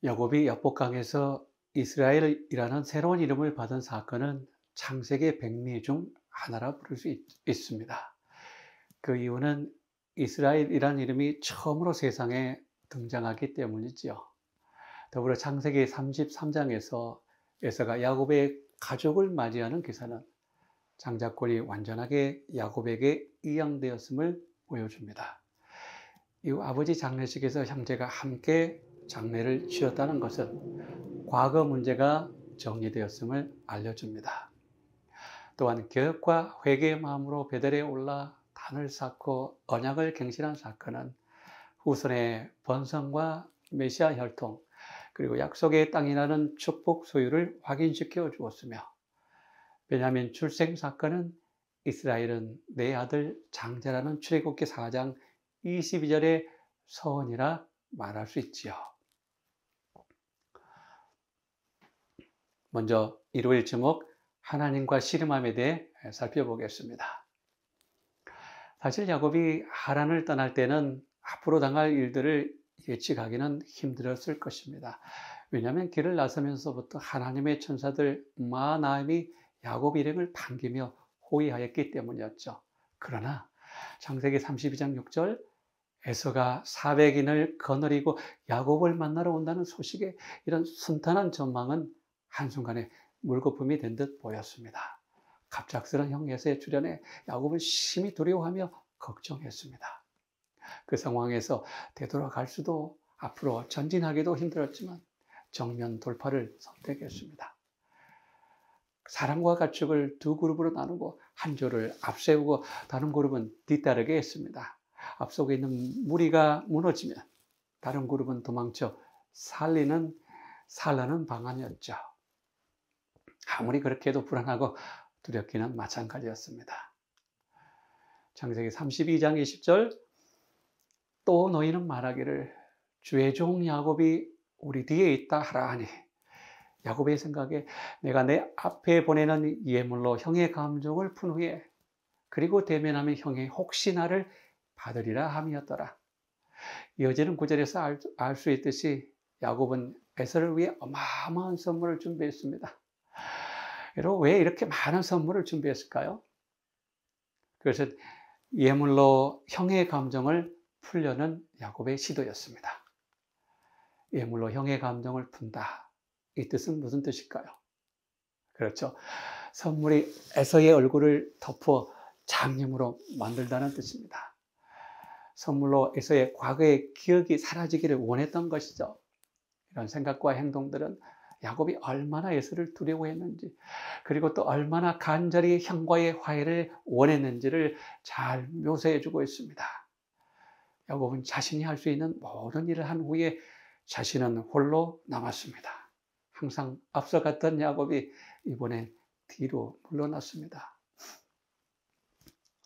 야곱이 야복강에서 이스라엘이라는 새로운 이름을 받은 사건은 창세기 백미 중 하나라 부를 수 있습니다. 그 이유는 이스라엘이라는 이름이 처음으로 세상에 등장하기 때문이지요. 더불어 창세기 33장에서 에서가 야곱의 가족을 맞이하는 기사는 장자권이 완전하게 야곱에게 이양되었음을 보여줍니다. 이후 아버지 장례식에서 형제가 함께 장례를 치렀다는 것은 과거 문제가 정리되었음을 알려줍니다. 또한 개혁과 회개의 마음으로 베델에 올라 단을 쌓고 언약을 갱신한 사건은 후손의 번성과 메시아 혈통, 그리고 약속의 땅이라는 축복 소유를 확인시켜 주었으며, 베냐민 출생 사건은 이스라엘은 내 아들 장자라는 출애굽기 4장 22절의 서원이라 말할 수 있지요. 먼저 일요일 제목 하나님과 씨름함에 대해 살펴보겠습니다. 사실 야곱이 하란을 떠날 때는 앞으로 당할 일들을 예측하기는 힘들었을 것입니다. 왜냐하면 길을 나서면서부터 하나님의 천사들 마나임이 야곱 일행을 반기며 호위하였기 때문이었죠. 그러나 창세기 32장 6절 에서가 400인을 거느리고 야곱을 만나러 온다는 소식에 이런 순탄한 전망은 한순간에 물거품이 된 듯 보였습니다. 갑작스런 형 에서의 출현에 야곱은 심히 두려워하며 걱정했습니다. 그 상황에서 되돌아갈 수도 앞으로 전진하기도 힘들었지만 정면 돌파를 선택했습니다. 사람과 가축을 두 그룹으로 나누고 한 조를 앞세우고 다른 그룹은 뒤따르게 했습니다. 앞서고 있는 무리가 무너지면 다른 그룹은 도망쳐 살라는 방안이었죠. 아무리 그렇게 해도 불안하고 두렵기는 마찬가지였습니다. 창세기 32장 20절 또 너희는 말하기를 주의 종 야곱이 우리 뒤에 있다 하라 하니, 야곱의 생각에 내가 내 앞에 보내는 예물로 형의 감족을 푼 후에 그리고 대면하면 형이 혹시 나를 받으리라 함이었더라. 이어지는 구절에서 알 수 있듯이 야곱은 에서를 위해 어마어마한 선물을 준비했습니다. 여러분, 왜 이렇게 많은 선물을 준비했을까요? 그것은 예물로 형의 감정을 풀려는 야곱의 시도였습니다. 예물로 형의 감정을 푼다. 이 뜻은 무슨 뜻일까요? 그렇죠. 선물이 에서의 얼굴을 덮어 장님으로 만들다는 뜻입니다. 선물로 에서의 과거의 기억이 사라지기를 원했던 것이죠. 이런 생각과 행동들은 야곱이 얼마나 에서를 두려워했는지, 그리고 또 얼마나 간절히 형과의 화해를 원했는지를 잘 묘사해주고 있습니다. 야곱은 자신이 할 수 있는 모든 일을 한 후에 자신은 홀로 남았습니다. 항상 앞서갔던 야곱이 이번엔 뒤로 물러났습니다.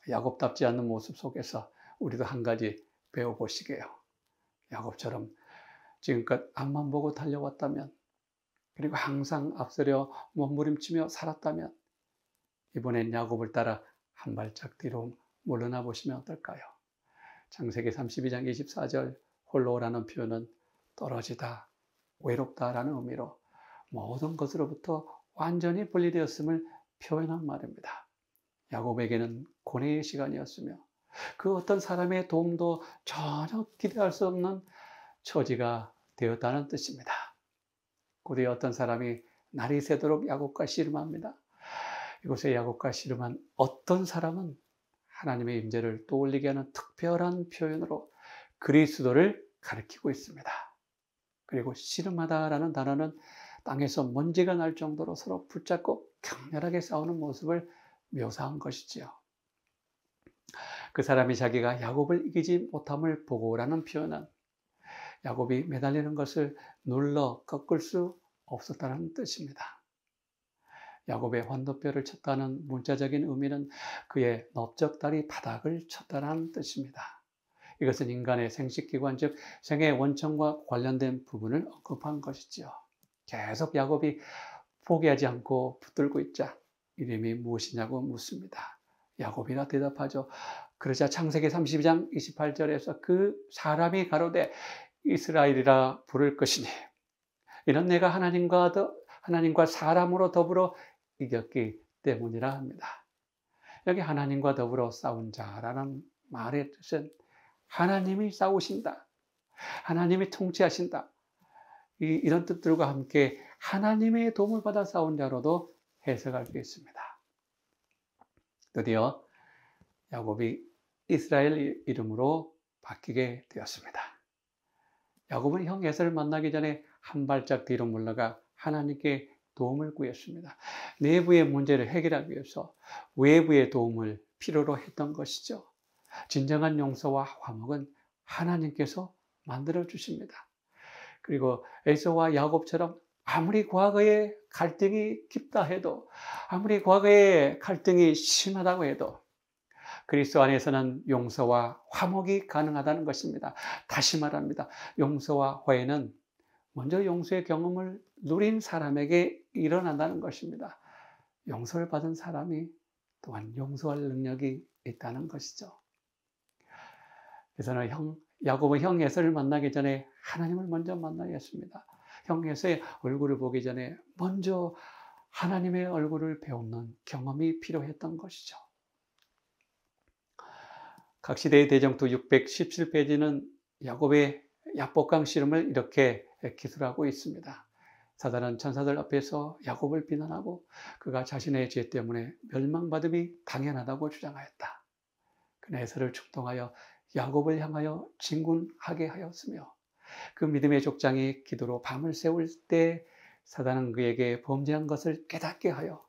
야곱답지 않는 모습 속에서 우리도 한 가지 배워보시게요. 야곱처럼 지금껏 앞만 보고 달려왔다면, 그리고 항상 앞서려 몸부림치며 살았다면, 이번엔 야곱을 따라 한 발짝 뒤로 물러나 보시면 어떨까요? 창세기 32장 24절 홀로라는 표현은 떨어지다, 외롭다라는 의미로 모든 것으로부터 완전히 분리되었음을 표현한 말입니다. 야곱에게는 고뇌의 시간이었으며 그 어떤 사람의 도움도 전혀 기대할 수 없는 처지가 되었다는 뜻입니다. 곧이어 어떤 사람이 날이 새도록 야곱과 씨름합니다. 이곳에 야곱과 씨름한 어떤 사람은 하나님의 임재를 떠올리게 하는 특별한 표현으로 그리스도를 가리키고 있습니다. 그리고 씨름하다라는 단어는 땅에서 먼지가 날 정도로 서로 붙잡고 격렬하게 싸우는 모습을 묘사한 것이지요. 그 사람이 자기가 야곱을 이기지 못함을 보고라는 표현은 야곱이 매달리는 것을 눌러 꺾을 수 없었다는 뜻입니다. 야곱의 환도뼈를 쳤다는 문자적인 의미는 그의 넓적다리 바닥을 쳤다는 뜻입니다. 이것은 인간의 생식기관, 즉 생의 원천과 관련된 부분을 언급한 것이지요. 계속 야곱이 포기하지 않고 붙들고 있자 이름이 무엇이냐고 묻습니다. 야곱이라 대답하죠. 그러자 창세기 32장 28절에서 그 사람이 가로되 이스라엘이라 부를 것이니, 이는 내가 하나님과 사람으로 더불어 이겼기 때문이라 합니다. 여기 하나님과 더불어 싸운 자라는 말의 뜻은 하나님이 싸우신다, 하나님이 통치하신다, 이런 뜻들과 함께 하나님의 도움을 받아 싸운 자로도 해석할 수 있습니다. 드디어 야곱이 이스라엘 이름으로 바뀌게 되었습니다. 야곱은 형 에서를 만나기 전에 한 발짝 뒤로 물러가 하나님께 도움을 구했습니다. 내부의 문제를 해결하기 위해서 외부의 도움을 필요로 했던 것이죠. 진정한 용서와 화목은 하나님께서 만들어 주십니다. 그리고 에서와 야곱처럼 아무리 과거에 갈등이 깊다 해도, 아무리 과거에 갈등이 심하다고 해도 그리스도 안에서는 용서와 화목이 가능하다는 것입니다. 다시 말합니다. 용서와 화해는 먼저 용서의 경험을 누린 사람에게 일어난다는 것입니다. 용서를 받은 사람이 또한 용서할 능력이 있다는 것이죠. 그래서 야곱은 형 에서를 만나기 전에 하나님을 먼저 만나야 했습니다. 형 에서의 얼굴을 보기 전에 먼저 하나님의 얼굴을 배우는 경험이 필요했던 것이죠. 각시대의 대정투 617페이지는 야곱의 야복강 씨름을 이렇게 기술하고 있습니다. 사단은 천사들 앞에서 야곱을 비난하고 그가 자신의 죄 때문에 멸망받음이 당연하다고 주장하였다. 그는 에서를 충동하여 야곱을 향하여 진군하게 하였으며 그 믿음의 족장이 기도로 밤을 새울 때 사단은 그에게 범죄한 것을 깨닫게 하여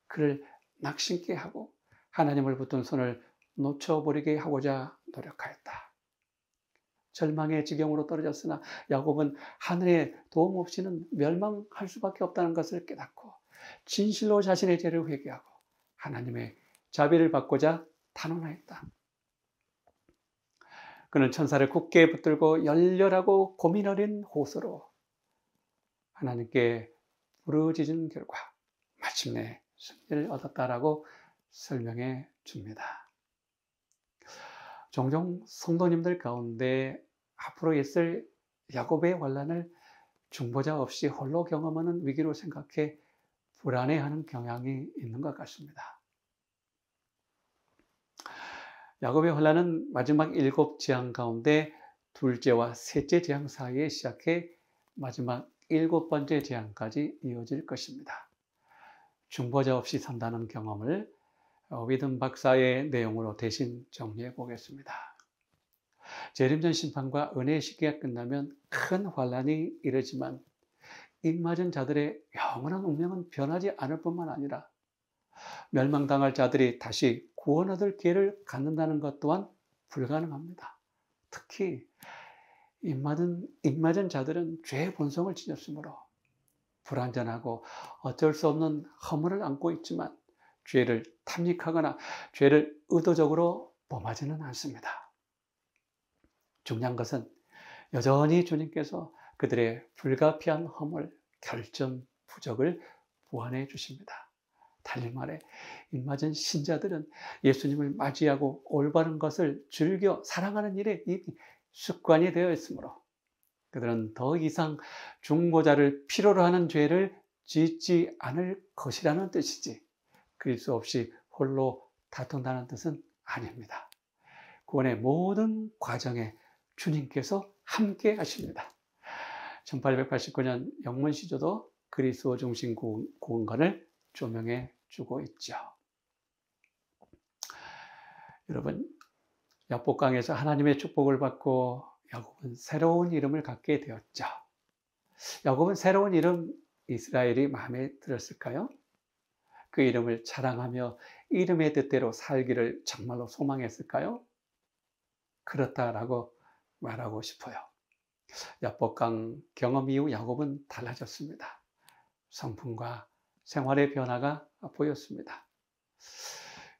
그를 낙심케 하고 하나님을 붙든 손을 놓쳐버리게 하고자 노력하였다. 절망의 지경으로 떨어졌으나 야곱은 하늘의 도움 없이는 멸망할 수밖에 없다는 것을 깨닫고 진실로 자신의 죄를 회개하고 하나님의 자비를 받고자 탄원하였다. 그는 천사를 굳게 붙들고 열렬하고 고민 어린 호소로 하나님께 부르짖은 결과 마침내 승리를 얻었다라고 설명해 줍니다. 종종 성도님들 가운데 앞으로 있을 야곱의 환난을 중보자 없이 홀로 경험하는 위기로 생각해 불안해하는 경향이 있는 것 같습니다. 야곱의 환난은 마지막 7재앙 가운데 둘째와 셋째 재앙 사이에 시작해 마지막 7번째 재앙까지 이어질 것입니다. 중보자 없이 산다는 경험을 위든 박사의 내용으로 대신 정리해 보겠습니다. 재림전 심판과 은혜의 시기가 끝나면 큰 환난이 이르지만 입맞은 자들의 영원한 운명은 변하지 않을 뿐만 아니라 멸망당할 자들이 다시 구원 얻을 기회를 갖는다는 것 또한 불가능합니다. 특히 입맞은 자들은 죄의 본성을 지녔으므로 불완전하고 어쩔 수 없는 허물을 안고 있지만 죄를 탐닉하거나 죄를 의도적으로 범하지는 않습니다. 중요한 것은 여전히 주님께서 그들의 불가피한 허물, 결점, 부족을 보완해 주십니다. 달리 말해 입맞은 신자들은 예수님을 맞이하고 올바른 것을 즐겨 사랑하는 일에 이미 습관이 되어 있으므로 그들은 더 이상 중보자를 필요로 하는 죄를 짓지 않을 것이라는 뜻이지 그리스도 없이 홀로 다툰다는 뜻은 아닙니다. 구원의 모든 과정에 주님께서 함께 하십니다. 1889년 영문시조도 그리스도 중심 구원관을 조명해 주고 있죠. 여러분, 야복강에서 하나님의 축복을 받고 야곱은 새로운 이름을 갖게 되었죠. 야곱은 새로운 이름 이스라엘이 마음에 들었을까요? 그 이름을 자랑하며 이름의 뜻대로 살기를 정말로 소망했을까요? 그렇다라고 말하고 싶어요. 야복강 경험 이후 야곱은 달라졌습니다. 성품과 생활의 변화가 보였습니다.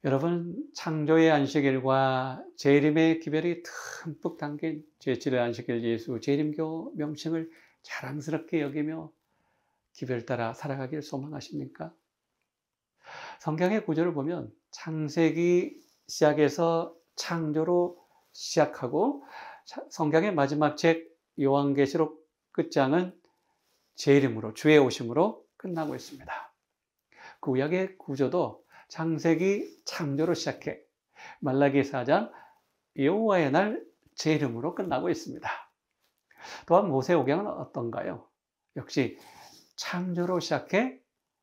여러분, 창조의 안식일과 재림의 기별이 듬뿍 담긴 제7의 안식일 예수 재림교 명칭을 자랑스럽게 여기며 기별 따라 살아가길 소망하십니까? 성경의 구조를 보면 창세기 시작해서 창조로 시작하고 성경의 마지막 책 요한계시록 끝장은 재림으로, 주의 오심으로 끝나고 있습니다. 구약의 구조도 창세기 창조로 시작해 말라기 4장 여호와의 날 재림으로 끝나고 있습니다. 또한 모세오경은 어떤가요? 역시 창조로 시작해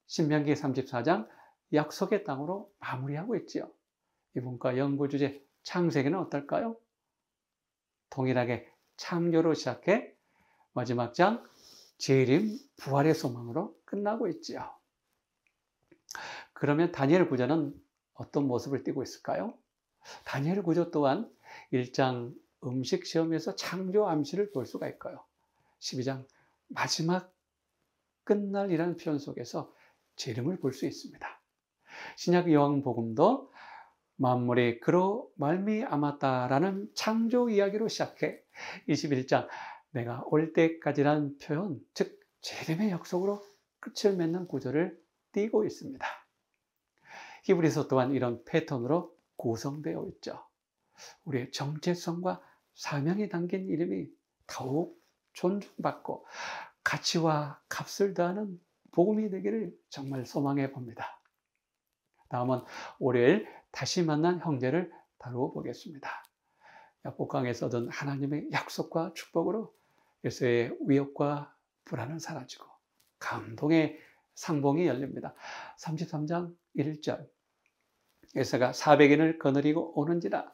신명기 34장 약속의 땅으로 마무리하고 있지요. 이분과 연구 주제 창세기는 어떨까요? 동일하게 창조로 시작해 마지막 장 재림 부활의 소망으로 끝나고 있지요. 그러면 다니엘 구조는 어떤 모습을 띠고 있을까요? 다니엘 구조 또한 1장 음식 시험에서 창조 암시를 볼 수가 있고요. 12장 마지막 끝날이라는 표현 속에서 재림을 볼 수 있습니다. 신약 요한복음도 만물이 그로 말미암았다라는 창조 이야기로 시작해 21장 내가 올 때까지라는 표현, 즉 재림의 약속으로 끝을 맺는 구조를 띠고 있습니다. 히브리서 또한 이런 패턴으로 구성되어 있죠. 우리의 정체성과 사명이 담긴 이름이 더욱 존중받고 가치와 값을 더하는 복음이 되기를 정말 소망해 봅니다. 다음은 월요일 다시 만난 형제를 다루어 보겠습니다. 야복강에 써둔 하나님의 약속과 축복으로 에서의 위협과 불안은 사라지고 감동의 상봉이 열립니다. 33장 1절 에서가 400인을 거느리고 오는지라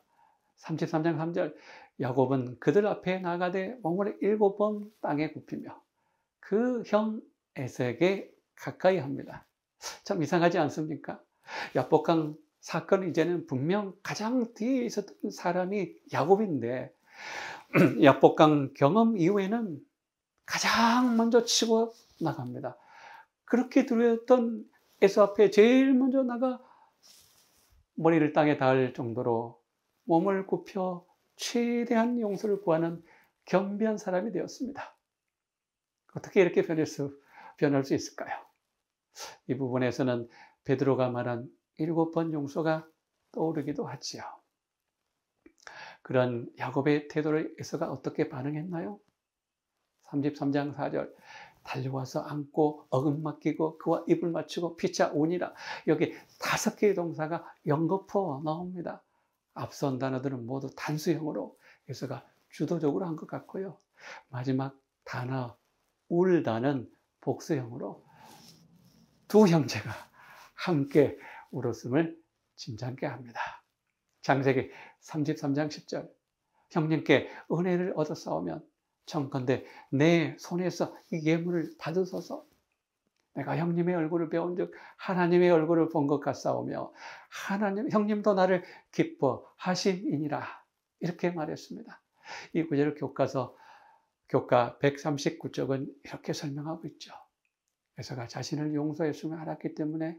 33장 3절 야곱은 그들 앞에 나가되 몸을 7번 땅에 굽히며 그 형 에서에게 가까이 합니다. 참 이상하지 않습니까? 야복강 사건은 이제는 분명 가장 뒤에 있었던 사람이 야곱인데 야복강 경험 이후에는 가장 먼저 치고 나갑니다. 그렇게 두려웠던 에서 앞에 제일 먼저 나가 머리를 땅에 닿을 정도로 몸을 굽혀 최대한 용서를 구하는 겸비한 사람이 되었습니다. 어떻게 이렇게 변할 수 있을까요? 이 부분에서는 베드로가 말한 7번 용서가 떠오르기도 하지요. 그런 야곱의 태도를 에서가 어떻게 반응했나요? 33장 4절 달려와서 안고 어금 맡기고 그와 입을 맞추고 피차 오니라. 여기 5개의 동사가 연거푸어 나옵니다. 앞선 단어들은 모두 단수형으로 에서가 주도적으로 한 것 같고요. 마지막 단어 울다는 복수형으로 두 형제가 함께 울었음을 짐작케 합니다. 창세기 33장 10절 형님께 은혜를 얻어 싸우면 청컨대 내 손에서 이 예물을 받으소서. 내가 형님의 얼굴을 배운 즉 하나님의 얼굴을 본 것 같사오며 형님도 나를 기뻐하심이니라. 이렇게 말했습니다. 이 구절을 교과 139쪽은 이렇게 설명하고 있죠. 에서가 자신을 용서했음을 알았기 때문에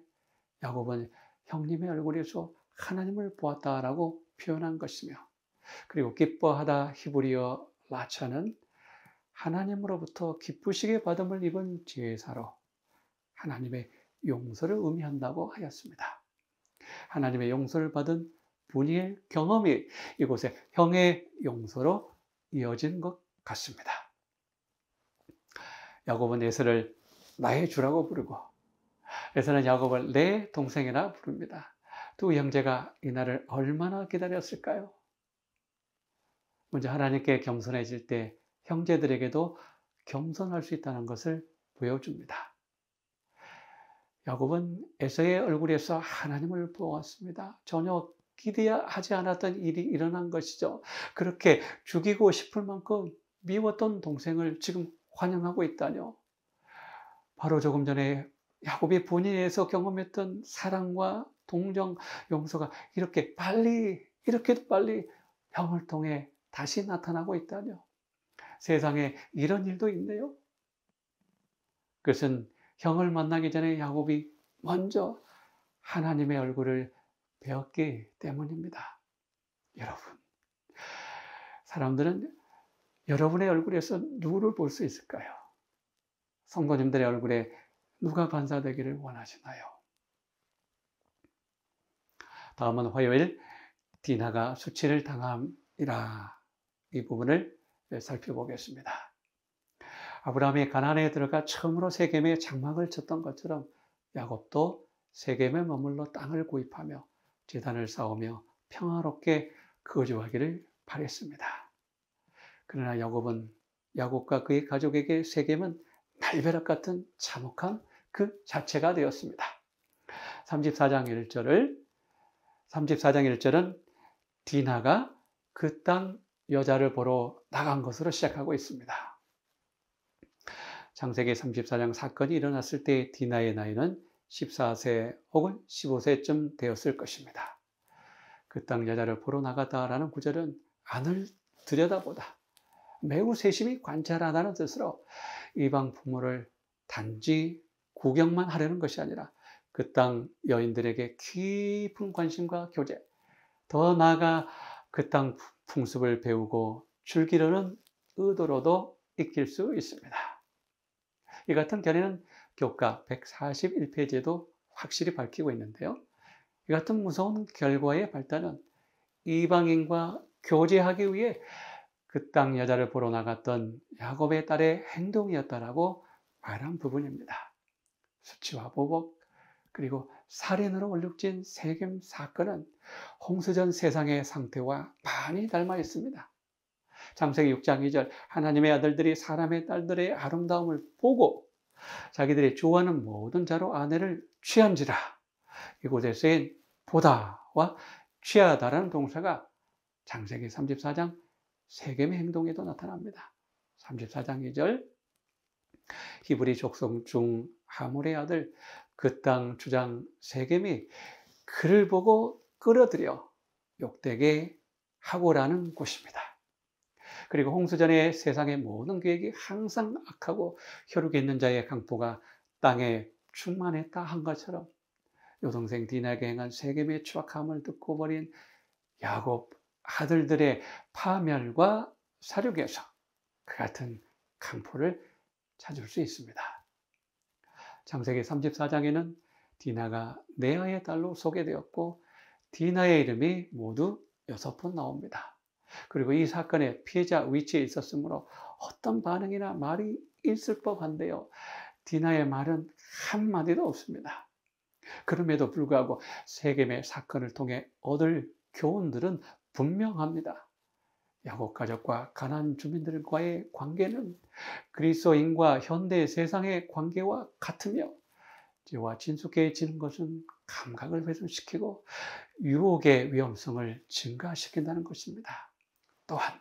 야곱은 형님의 얼굴에서 하나님을 보았다라고 표현한 것이며, 그리고 기뻐하다 히브리어 라차는 하나님으로부터 기쁘시게 받음을 입은 제사로 하나님의 용서를 의미한다고 하였습니다. 하나님의 용서를 받은 분이의 경험이 이곳에 형의 용서로 이어진 것 같습니다. 야곱은 에서를 나의 주라고 부르고 에서는 야곱을 내 동생이라 부릅니다. 두 형제가 이날을 얼마나 기다렸을까요? 먼저 하나님께 겸손해질 때 형제들에게도 겸손할 수 있다는 것을 보여줍니다. 야곱은 에서의 얼굴에서 하나님을 보았습니다. 전혀 기대하지 않았던 일이 일어난 것이죠. 그렇게 죽이고 싶을 만큼 미웠던 동생을 지금 환영하고 있다뇨. 바로 조금 전에 야곱이 본인에서 경험했던 사랑과 동정, 용서가 이렇게도 빨리 형을 통해 다시 나타나고 있다뇨. 세상에 이런 일도 있네요. 그것은 형을 만나기 전에 야곱이 먼저 하나님의 얼굴을 배웠기 때문입니다. 여러분, 사람들은 여러분의 얼굴에서 누구를 볼 수 있을까요? 성도님들의 얼굴에 누가 반사되기를 원하시나요? 다음은 화요일 디나가 수치를 당함이라 이 부분을 살펴보겠습니다. 아브라함이 가나안에 들어가 처음으로 세겜에 장막을 쳤던 것처럼 야곱도 세겜에 머물러 땅을 구입하며 제단을 쌓으며 평화롭게 거주하기를 바랬습니다. 그러나 야곱과 그의 가족에게 세겜은 날벼락 같은 참혹함 그 자체가 되었습니다. 34장 1절은 디나가 그 땅 여자를 보러 나간 것으로 시작하고 있습니다. 창세기 34장 사건이 일어났을 때 디나의 나이는 14세 혹은 15세쯤 되었을 것입니다. 그 땅 여자를 보러 나갔다라는 구절은 안을 들여다보다 매우 세심히 관찰하다는 뜻으로 이방 부모를 단지 구경만 하려는 것이 아니라 그 땅 여인들에게 깊은 관심과 교제, 더 나아가 그 땅 풍습을 배우고 즐기려는 의도로도 익힐 수 있습니다. 이 같은 견해는 교과 141페이지에도 확실히 밝히고 있는데요. 이 같은 무서운 결과의 발단은 이방인과 교제하기 위해 그 땅 여자를 보러 나갔던 야곱의 딸의 행동이었다라고 말한 부분입니다. 수치와 보복, 그리고 살인으로 얼룩진 세겜 사건은 홍수전 세상의 상태와 많이 닮아 있습니다. 창세기 6장 2절, 하나님의 아들들이 사람의 딸들의 아름다움을 보고 자기들이 좋아하는 모든 자로 아내를 취한지라. 이곳에 쓰인 보다와 취하다라는 동사가 창세기 34장 세겜의 행동에도 나타납니다. 34장 2절, 히브리 족속 중 하몰의 아들 그 땅 주장 세겜이 그를 보고 끌어들여 욕되게 하고라는 곳입니다. 그리고 홍수전의 세상의 모든 계획이 항상 악하고 혈육이 있는 자의 강포가 땅에 충만했다 한 것처럼 여동생 디나에게 행한 세겜의 추악함을 듣고 버린 야곱 아들들의 파멸과 사륙에서 그 같은 강포를 찾을 수 있습니다. 창세기 34장에는 디나가 레아의 딸로 소개되었고 디나의 이름이 모두 6번 나옵니다. 그리고 이 사건의 피해자 위치에 있었으므로 어떤 반응이나 말이 있을 법한데요. 디나의 말은 한마디도 없습니다. 그럼에도 불구하고 세겜의 사건을 통해 얻을 교훈들은 분명합니다. 야곱 가족과 가나안 주민들과의 관계는 그리스도인과 현대 세상의 관계와 같으며 죄와 친숙해지는 것은 감각을 훼손시키고 유혹의 위험성을 증가시킨다는 것입니다. 또한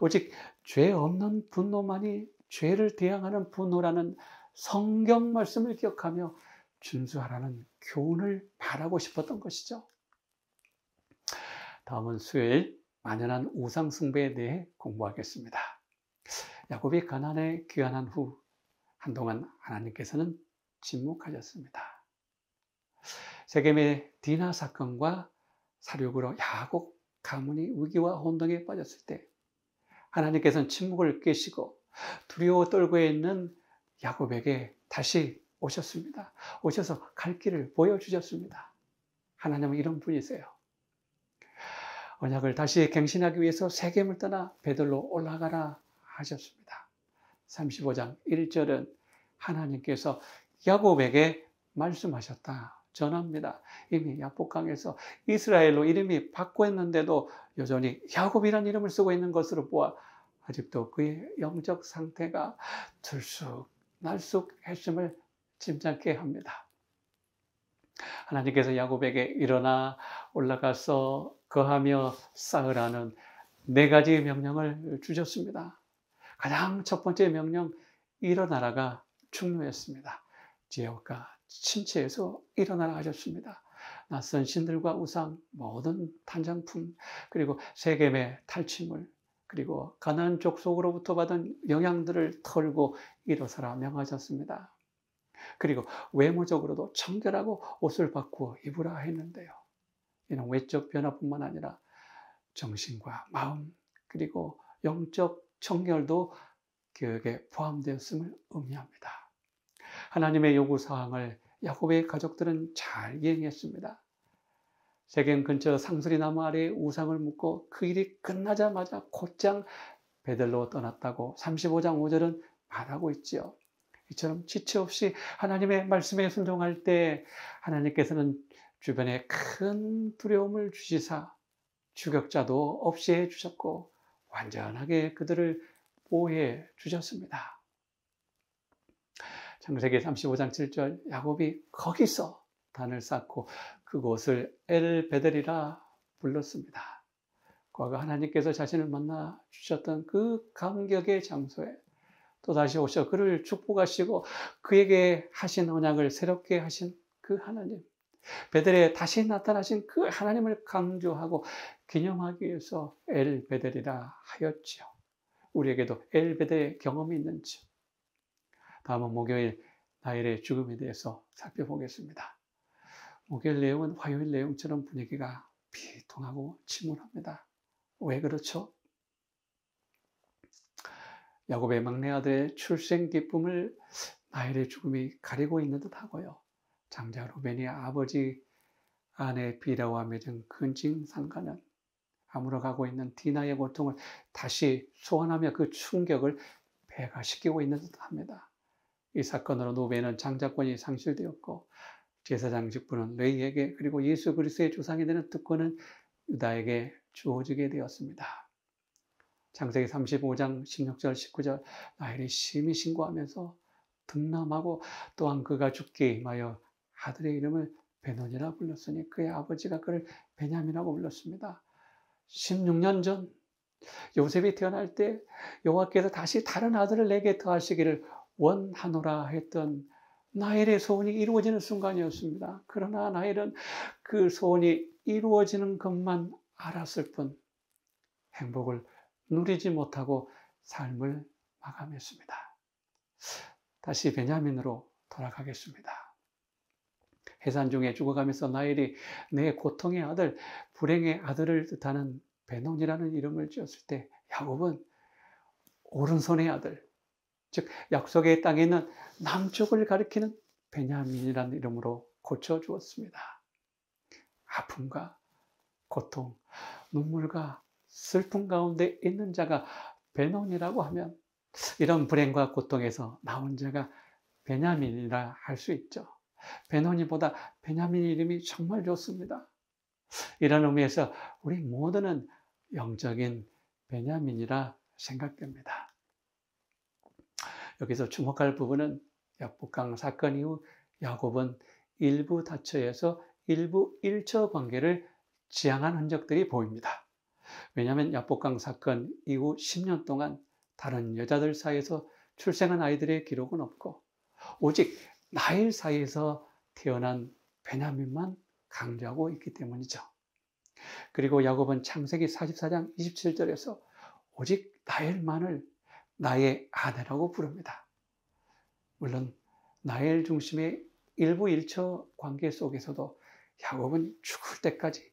오직 죄 없는 분노만이 죄를 대항하는 분노라는 성경 말씀을 기억하며 준수하라는 교훈을 말하고 싶었던 것이죠. 다음은 수요일 만연한 우상 숭배에 대해 공부하겠습니다. 야곱이 가나안에 귀환한 후 한동안 하나님께서는 침묵하셨습니다. 세겜의 디나 사건과 사륙으로 야곱 가문이 위기와 혼동에 빠졌을 때 하나님께서는 침묵을 깨시고 두려워 떨고 있는 야곱에게 다시 오셨습니다. 오셔서 갈 길을 보여주셨습니다. 하나님은 이런 분이세요. 언약을 다시 갱신하기 위해서 세겜을 떠나 베들로 올라가라 하셨습니다. 35장 1절은 하나님께서 야곱에게 말씀하셨다 전합니다. 이미 야복강에서 이스라엘로 이름이 바뀌었는데도 여전히 야곱이라는 이름을 쓰고 있는 것으로 보아 아직도 그의 영적 상태가 들쑥날쑥했음을 짐작케 합니다. 하나님께서 야곱에게 일어나 올라가서 거하며 쌓으라는 4가지 명령을 주셨습니다. 가장 첫 번째 명령, 일어나라가 중요했습니다. 지역과 친체에서 일어나라 하셨습니다. 낯선 신들과 우상, 모든 탄장품, 그리고 세겜의 탈취물, 그리고 가나안 족속으로부터 받은 영향들을 털고 일어서라 명하셨습니다. 그리고 외모적으로도 청결하고 옷을 바꾸어 입으라 했는데요. 이는 외적 변화뿐만 아니라 정신과 마음 그리고 영적 청결도 교육에 포함되었음을 의미합니다. 하나님의 요구사항을 야곱의 가족들은 잘 이행했습니다. 세겜 근처 상수리 나무 아래에 우상을 묻고 그 일이 끝나자마자 곧장 베들로 떠났다고 35장 5절은 말하고 있지요. 이처럼 지체 없이 하나님의 말씀에 순종할 때 하나님께서는 주변에 큰 두려움을 주시사 추격자도 없이 해주셨고 완전하게 그들을 보호해 주셨습니다. 창세기 35장 7절 야곱이 거기서 단을 쌓고 그곳을 엘베델이라 불렀습니다. 과거 하나님께서 자신을 만나 주셨던 그 감격의 장소에 또다시 오셔 그를 축복하시고 그에게 하신 언약을 새롭게 하신 그 하나님, 베델에 다시 나타나신 그 하나님을 강조하고 기념하기 위해서 엘베델이라 하였지요. 우리에게도 엘베델 경험이 있는지 다음은 목요일 나일의 죽음에 대해서 살펴보겠습니다. 목요일 내용은 화요일 내용처럼 분위기가 비통하고 침울합니다. 왜 그렇죠? 야곱의 막내 아들의 출생 기쁨을 나일의 죽음이 가리고 있는 듯하고요. 장자 루벤이 아버지 아내 비라와 맺은 근친 상간은 아물어가고 있는 디나의 고통을 다시 소환하며 그 충격을 배가시키고 있는 듯합니다. 이 사건으로 루벤은 장자권이 상실되었고 제사장 직분은 레위에게 그리고 예수 그리스도의 조상이 되는 특권은 유다에게 주어지게 되었습니다. 창세기 35장 16절 19절 나일이 심히 신고하면서 등남하고 또한 그가 죽게 임하여 아들의 이름을 베논이라 불렀으니 그의 아버지가 그를 베냐민이라고 불렀습니다. 16년 전 요셉이 태어날 때 여호와께서 다시 다른 아들을 내게 더하시기를 원하노라 했던 나일의 소원이 이루어지는 순간이었습니다. 그러나 나일은 그 소원이 이루어지는 것만 알았을 뿐 행복을 누리지 못하고 삶을 마감했습니다. 다시 베냐민으로 돌아가겠습니다. 해산 중에 죽어가면서 나일이 내 고통의 아들, 불행의 아들을 뜻하는 베논이라는 이름을 지었을 때 야곱은 오른손의 아들, 즉 약속의 땅에 있는 남쪽을 가리키는 베냐민이라는 이름으로 고쳐주었습니다. 아픔과 고통, 눈물과 슬픔 가운데 있는 자가 베논이라고 하면 이런 불행과 고통에서 나온 자가 베냐민이라 할 수 있죠. 베논이보다 베냐민 이름이 정말 좋습니다. 이런 의미에서 우리 모두는 영적인 베냐민이라 생각됩니다. 여기서 주목할 부분은 약복강 사건 이후 야곱은 일부 다처에서 일부 일처 관계를 지향한 흔적들이 보입니다. 왜냐하면 약복강 사건 이후 10년 동안 다른 여자들 사이에서 출생한 아이들의 기록은 없고 오직 나일 사이에서 태어난 베냐민만 강조하고 있기 때문이죠. 그리고 야곱은 창세기 44장 27절에서 오직 나일만을 나의 아내라고 부릅니다. 물론 나일 중심의 일부 일처 관계 속에서도 야곱은 죽을 때까지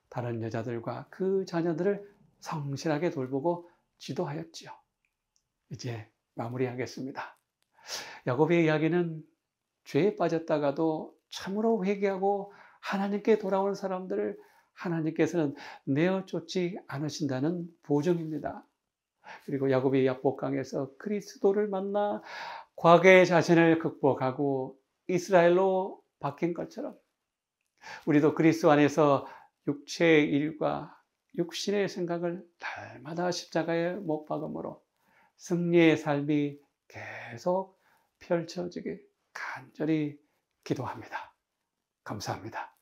다른 여자들과 그 자녀들을 성실하게 돌보고 지도하였지요. 이제 마무리하겠습니다. 야곱의 이야기는 죄에 빠졌다가도 참으로 회개하고 하나님께 돌아오는 사람들을 하나님께서는 내어 쫓지 않으신다는 보증입니다. 그리고 야곱이 약복강에서 그리스도를 만나 과거의 자신을 극복하고 이스라엘로 바뀐 것처럼 우리도 그리스도 안에서 육체의 일과 육신의 생각을 날마다 십자가에 못 박음으로 승리의 삶이 계속 펼쳐지길 간절히 기도합니다. 감사합니다.